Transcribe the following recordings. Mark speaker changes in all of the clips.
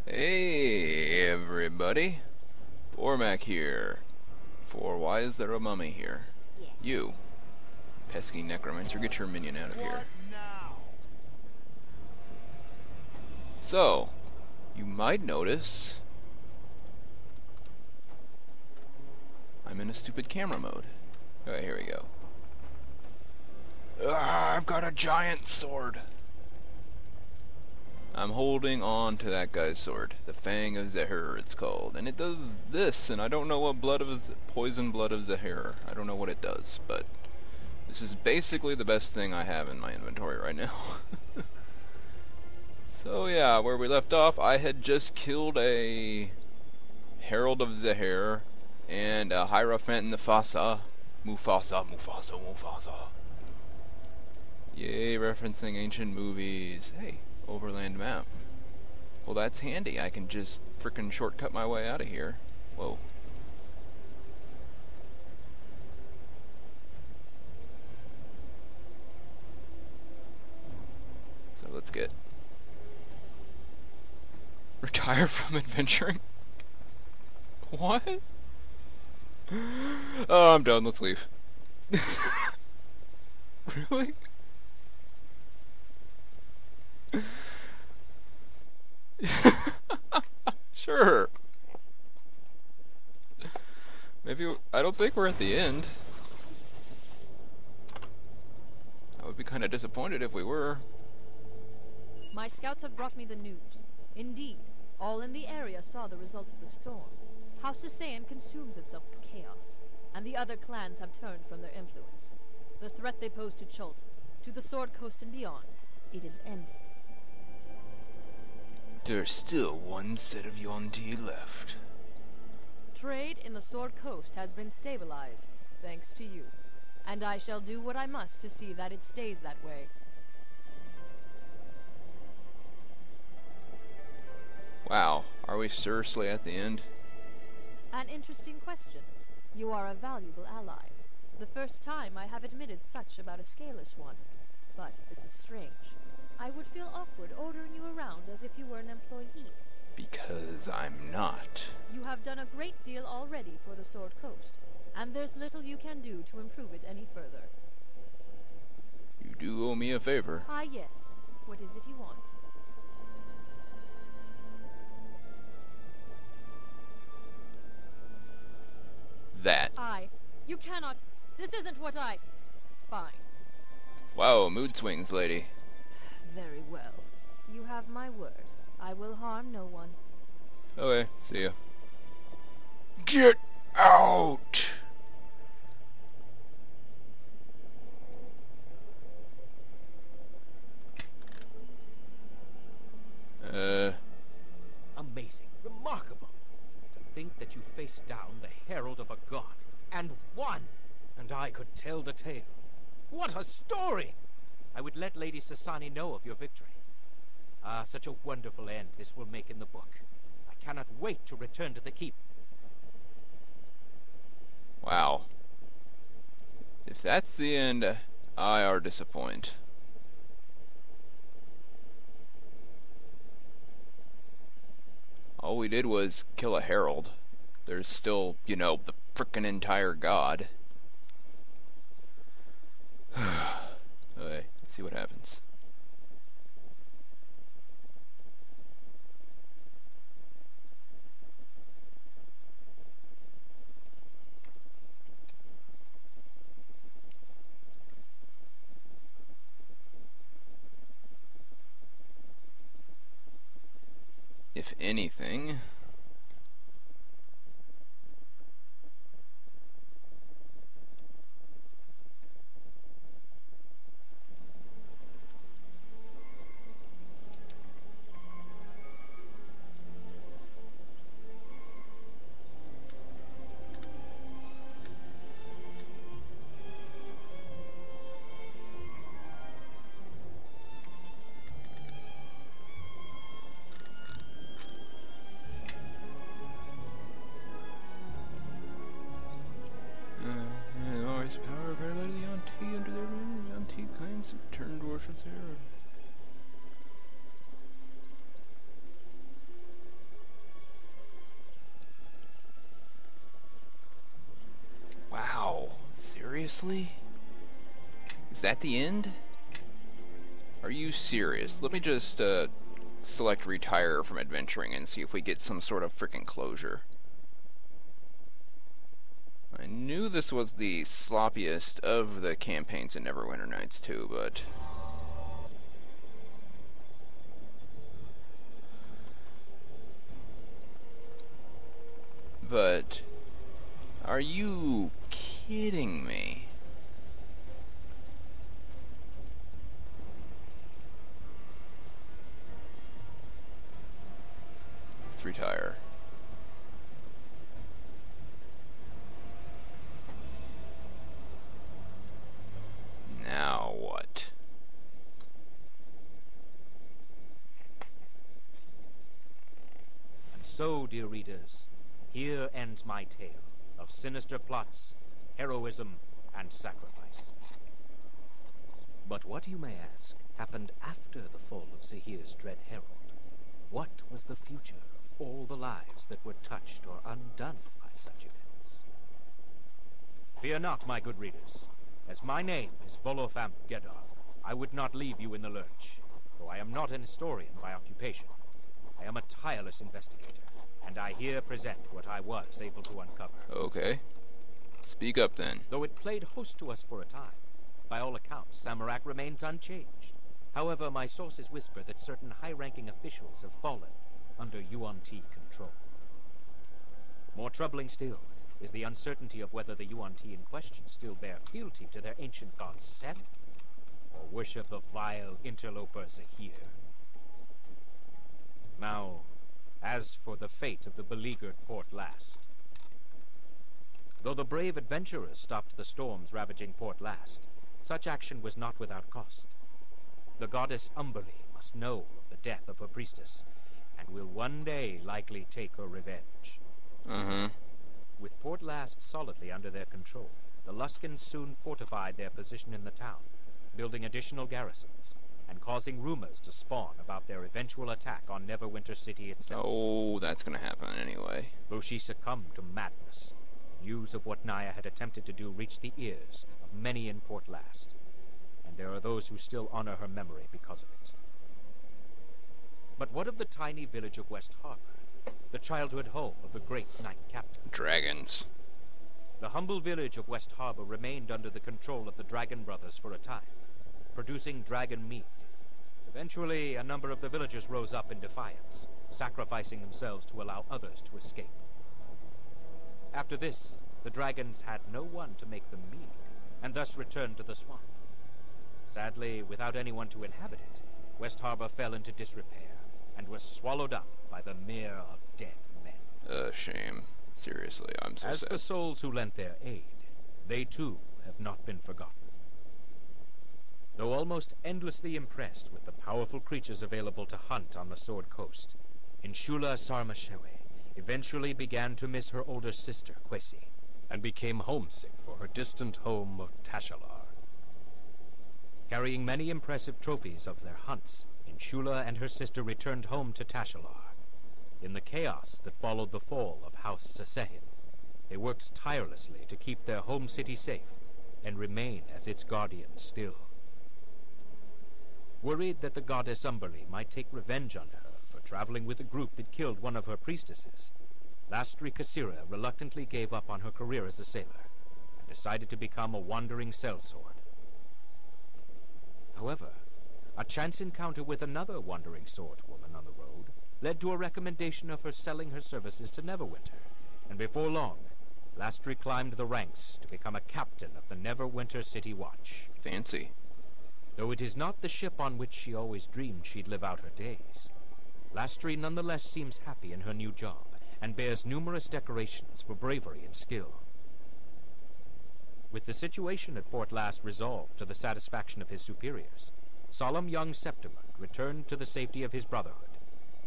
Speaker 1: Hey everybody, Bormac here. For why is there a mummy here?
Speaker 2: Yes.
Speaker 1: You, pesky necromancer, get your minion out of here.
Speaker 2: Now?
Speaker 1: So, you might notice I'm in a stupid camera mode. Alright, here we go. I've got a giant sword. I'm holding on to that guy's sword. The Fang of Zehir, it's called. And it does this, and I don't know what poison blood of Zehir. I don't know what it does, but this is basically the best thing I have in my inventory right now. So yeah, where we left off, I had just killed a Herald of Zehir and a Hierophant Mufasa. Mufasa. Yay, referencing ancient movies. Hey. Overland map. Well, that's handy. I can just frickin' shortcut my way out of here. Whoa. So let's get... retire from adventuring? What? Oh, I'm done. Let's leave. Really? Sure. Maybe I don't think we're at the end. I would be kind of disappointed if we were.
Speaker 3: My scouts have brought me the news. Indeed, all in the area saw the result of the storm. House Sissean consumes itself with chaos, and the other clans have turned from their influence. The threat they pose to Chult, to the Sword Coast and beyond, it is ending.
Speaker 1: There's still one set of Yuan-Ti left.
Speaker 3: Trade in the Sword Coast has been stabilized, thanks to you. And I shall do what I must to see that it stays that way.
Speaker 1: Wow, are we seriously at the end?
Speaker 3: An interesting question. You are a valuable ally. The first time I have admitted such about a scaleless one. But this is strange. I would feel awkward ordering you around as if you were an employee.
Speaker 1: Because I'm not.
Speaker 3: You have done a great deal already for the Sword Coast, and there's little you can do to improve it any further.
Speaker 1: You do owe me a favor.
Speaker 3: Ah, yes. What is it you want?
Speaker 1: That.
Speaker 3: You cannot. This isn't what I... Fine.
Speaker 1: Wow, mood swings, lady.
Speaker 3: Very well. You have my word. I will harm no one.
Speaker 1: Okay, see ya. Get out!
Speaker 2: Amazing. Remarkable. To think that you faced down the herald of a god, and won! And I could tell the tale. What a story! I would let Lady Sasani know of your victory. Ah, such a wonderful end this will make in the book. I cannot wait to return to the keep.
Speaker 1: Wow. If that's the end, I are disappointed. All we did was kill a herald. There's still, you know, the frickin' entire god. Okay, let's see what happens. If anything... Turned towards Zehir. Seriously? Is that the end? Are you serious? Let me just select retire from adventuring and see if we get some sort of freaking closure. I knew this was the sloppiest of the campaigns in Neverwinter Nights 2, but... Are you kidding me? Let's retire. Now what?
Speaker 2: And so, dear readers, here ends my tale of sinister plots, heroism, and sacrifice. But what, you may ask, happened after the fall of Zehir's dread herald? What was the future of all the lives that were touched or undone by such events? Fear not, my good readers. As my name is Volofamp Gedar, I would not leave you in the lurch, though I am not an historian by occupation. I am a tireless investigator, and I here present what I was able to uncover.
Speaker 1: Okay. Speak up then.
Speaker 2: Though it played host to us for a time, by all accounts, Samarak remains unchanged. However, my sources whisper that certain high-ranking officials have fallen under Yuan-Ti control. More troubling still is the uncertainty of whether the Yuan-Ti in question still bear fealty to their ancient god Seth, or worship the vile interloper Zehir. Now, as for the fate of the beleaguered Port Last. Though the brave adventurers stopped the storms ravaging Port Last, such action was not without cost. The goddess Umberly must know of the death of her priestess, and will one day likely take her revenge. With Port Last solidly under their control, the Luskans soon fortified their position in the town, building additional garrisons, and causing rumors to spawn about their eventual attack on Neverwinter City itself.
Speaker 1: Oh, that's gonna happen anyway.
Speaker 2: Though she succumbed to madness, news of what Naya had attempted to do reached the ears of many in Port Last, and there are those who still honor her memory because of it. But what of the tiny village of West Harbor, the childhood home of the great Knight Captain?
Speaker 1: Dragons.
Speaker 2: The humble village of West Harbor remained under the control of the Dragon Brothers for a time, producing dragon mead. Eventually, a number of the villagers rose up in defiance, sacrificing themselves to allow others to escape. After this, the dragons had no one to make them mead, and thus returned to the swamp. Sadly, without anyone to inhabit it, West Harbor fell into disrepair, and was swallowed up by the mere of dead men.
Speaker 1: Shame. Seriously, I'm so sad.
Speaker 2: As for souls who lent their aid, they too have not been forgotten. Though almost endlessly impressed with the powerful creatures available to hunt on the Sword Coast, Inshula Sarmashewe eventually began to miss her older sister, Kwesi, and became homesick for her distant home of Tashalar. Carrying many impressive trophies of their hunts, Inshula and her sister returned home to Tashalar. In the chaos that followed the fall of House Sasehin, they worked tirelessly to keep their home city safe and remain as its guardians still. Worried that the goddess Umberly might take revenge on her for traveling with a group that killed one of her priestesses, Lastri Kasira reluctantly gave up on her career as a sailor and decided to become a wandering sellsword. However, a chance encounter with another wandering swordswoman on the road led to a recommendation of her selling her services to Neverwinter, and before long, Lastri climbed the ranks to become a captain of the Neverwinter City Watch.
Speaker 1: Fancy.
Speaker 2: Though it is not the ship on which she always dreamed she'd live out her days, Lastri nonetheless seems happy in her new job, and bears numerous decorations for bravery and skill. With the situation at Port Last resolved to the satisfaction of his superiors, solemn young Septimund returned to the safety of his brotherhood,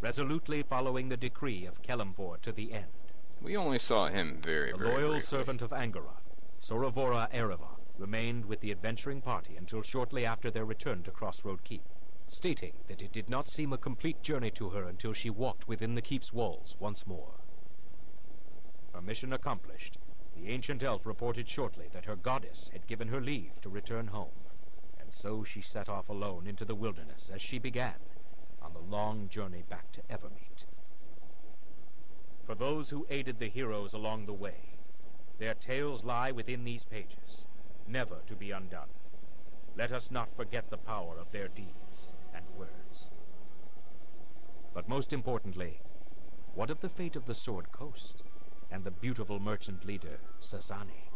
Speaker 2: resolutely following the decree of Kelemvor to the end.
Speaker 1: We only saw him very
Speaker 2: The loyal
Speaker 1: briefly.
Speaker 2: servant of Angara, Soravora Erevan, remained with the adventuring party until shortly after their return to Crossroad Keep, stating that it did not seem a complete journey to her until she walked within the keep's walls once more. Her mission accomplished, The ancient elf reported shortly that her goddess had given her leave to return home, and so she set off alone into the wilderness as she began on the long journey back to Evermeet. For those who aided the heroes along the way, their tales lie within these pages, never to be undone. Let us not forget the power of their deeds and words. But most importantly, what of the fate of the Sword Coast and the beautiful merchant leader, Sasani?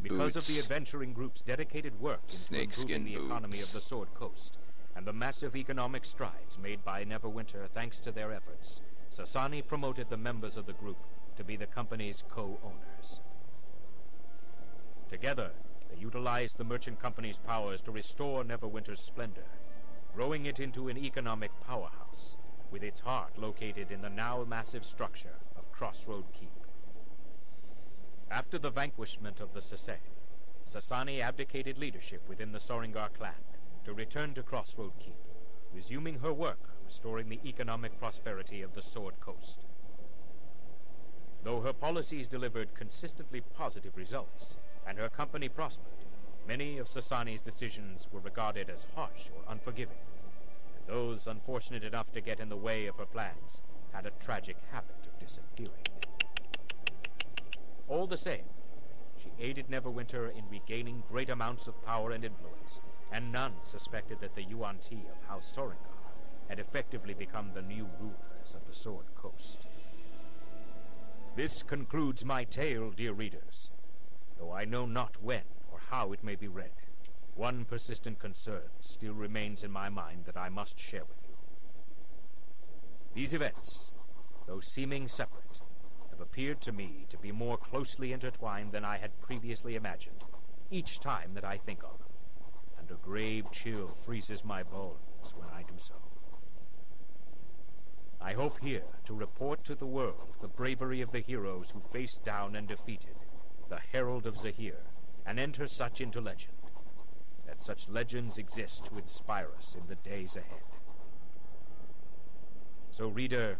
Speaker 2: Because of the adventuring group's dedicated work in improving the economy of the Sword Coast and the massive economic strides made by Neverwinter thanks to their efforts, Sasani promoted the members of the group to be the company's co-owners. Together, they utilized the merchant company's powers to restore Neverwinter's splendor, growing it into an economic powerhouse, with its heart located in the now massive structure of Crossroad Keep. After the vanquishment of the Sasay, Sasani abdicated leadership within the Soringar clan to return to Crossroad Keep, resuming her work restoring the economic prosperity of the Sword Coast. Though her policies delivered consistently positive results, and her company prospered, many of Sasani's decisions were regarded as harsh or unforgiving, and those unfortunate enough to get in the way of her plans had a tragic habit of disappearing. All the same, she aided Neverwinter in regaining great amounts of power and influence, and none suspected that the Yuan-Ti of House Soringar had effectively become the new rulers of the Sword Coast. This concludes my tale, dear readers. Though I know not when or how it may be read, one persistent concern still remains in my mind that I must share with you. These events, though seeming separate, have appeared to me to be more closely intertwined than I had previously imagined, each time that I think of them, and a grave chill freezes my bones when I do so. I hope here to report to the world the bravery of the heroes who faced down and defeated the Herald of Zehir, and enter such into legend, that such legends exist to inspire us in the days ahead. So, reader,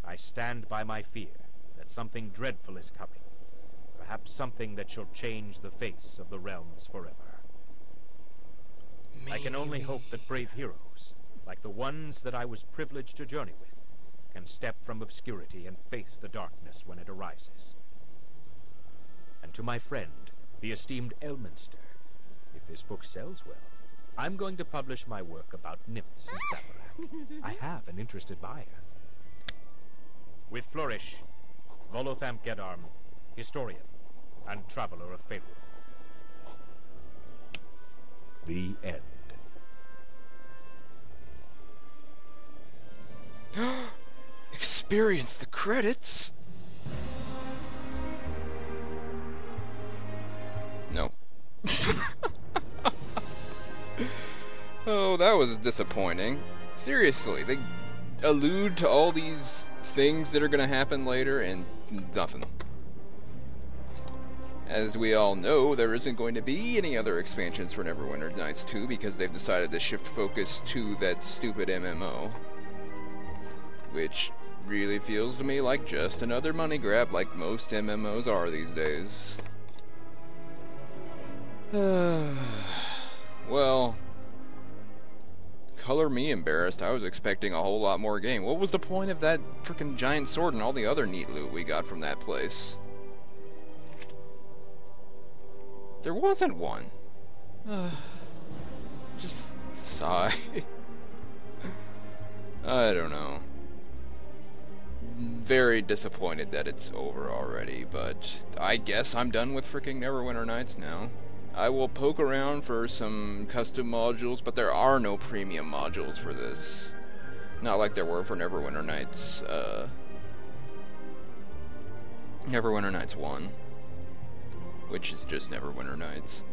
Speaker 2: I stand by my fear that something dreadful is coming, perhaps something that shall change the face of the realms forever. I can only hope that brave heroes, like the ones that I was privileged to journey with, can step from obscurity and face the darkness when it arises. And to my friend, the esteemed Elminster, if this book sells well, I'm going to publish my work about nymphs in Samarak. I have an interested buyer. With flourish, Volothamp Gedarm, historian and traveler of Faerun. The end.
Speaker 1: Experience the credits? No. Oh, that was disappointing. Seriously, they allude to all these things that are going to happen later and nothing. As we all know, there isn't going to be any other expansions for Neverwinter Nights 2 because they've decided to shift focus to that stupid MMO. Which really feels to me like just another money grab like most MMOs are these days. Well, color me embarrassed. I was expecting a whole lot more game. What was the point of that frickin' giant sword and all the other neat loot we got from that place? There wasn't one. Just sigh. I don't know. Very disappointed that it's over already, but I guess I'm done with frickin' Neverwinter Nights now. I will poke around for some custom modules, but there are no premium modules for this. Not like there were for Neverwinter Nights, Neverwinter Nights 1. Which is just Neverwinter Nights.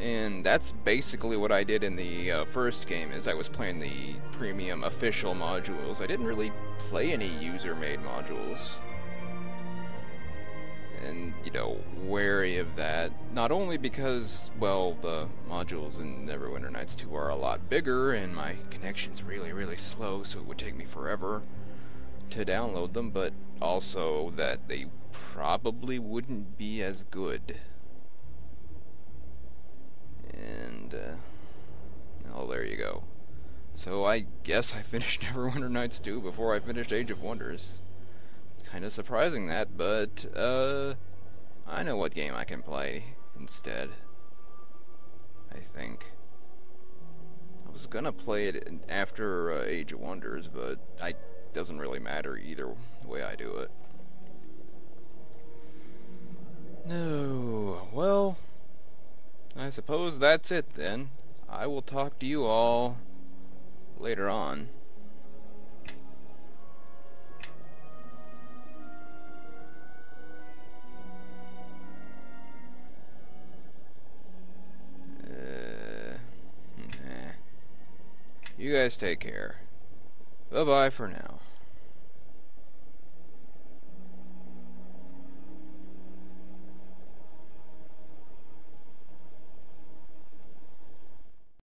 Speaker 1: And that's basically what I did in the first game, is I was playing the premium official modules. I didn't really play any user-made modules. And, you know, wary of that. Not only because, well, the modules in Neverwinter Nights 2 are a lot bigger, and my connection's really, really slow, so it would take me forever. to download them, but also that they probably wouldn't be as good. And, oh, there you go. So I guess I finished Neverwinter Nights 2 before I finished Age of Wonders. It's kind of surprising that, but, I know what game I can play instead. I think. I was gonna play it after Age of Wonders, but it doesn't really matter either way I do it. No, well, I suppose that's it then. I will talk to you all later on. You guys take care. Bye-bye for now.